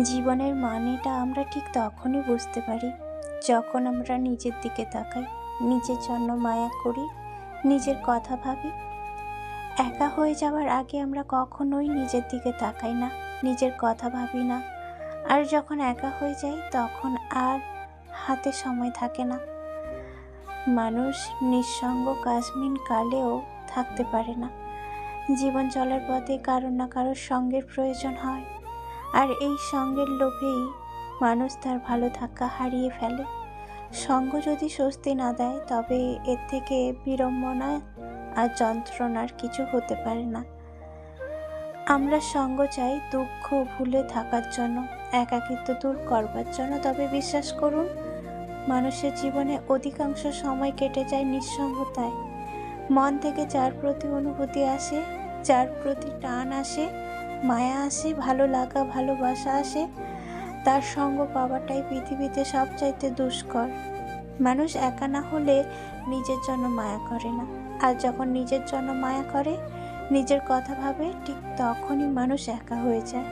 জীবনের মানেটা আমরা ঠিক তখনই বুঝতে পারি যখন আমরা নিজের দিকে তাকাই, নিজের জন্য মায়া করি, নিজের কথা ভাবি। একা হয়ে যাওয়ার আগে আমরা কখনোই নিজের দিকে তাকাই না, নিজের কথা ভাবি না। আর যখন একা হয়ে যাই তখন আর হাতে সময় থাকে না। মানুষ নিঃসঙ্গ কাশ্মীর কালেও থাকতে পারে না। জীবন চলার পথে কারো না কারোর সঙ্গের প্রয়োজন হয়, আর এই সঙ্গের লোভেই মানুষ তার ভালো থাকা হারিয়ে ফেলে। সঙ্গ যদি স্বস্তি না দেয় তবে এর থেকে বিড়ম্বনা আর যন্ত্রণার কিছু হতে পারে না। আমরা সঙ্গ চাই দুঃখ ভুলে থাকার জন্য, একাকিত্ব দূর করবার জন্য। তবে বিশ্বাস করুন, মানুষের জীবনে অধিকাংশ সময় কেটে যায় নিঃসঙ্গতায়। মন থেকে যার প্রতি অনুভূতি আসে, যার প্রতি টান আসে, মায়া আসে, ভালো লাগা ভালোবাসা আসে, তার সঙ্গ পাওয়াটাই পৃথিবীতে সবচাইতে দুষ্কর। মানুষ একা না হলে নিজের জন্য মায়া করে না, আর যখন নিজের জন্য মায়া করে, নিজের কথা ভাবে, ঠিক তখনই মানুষ একা হয়ে যায়।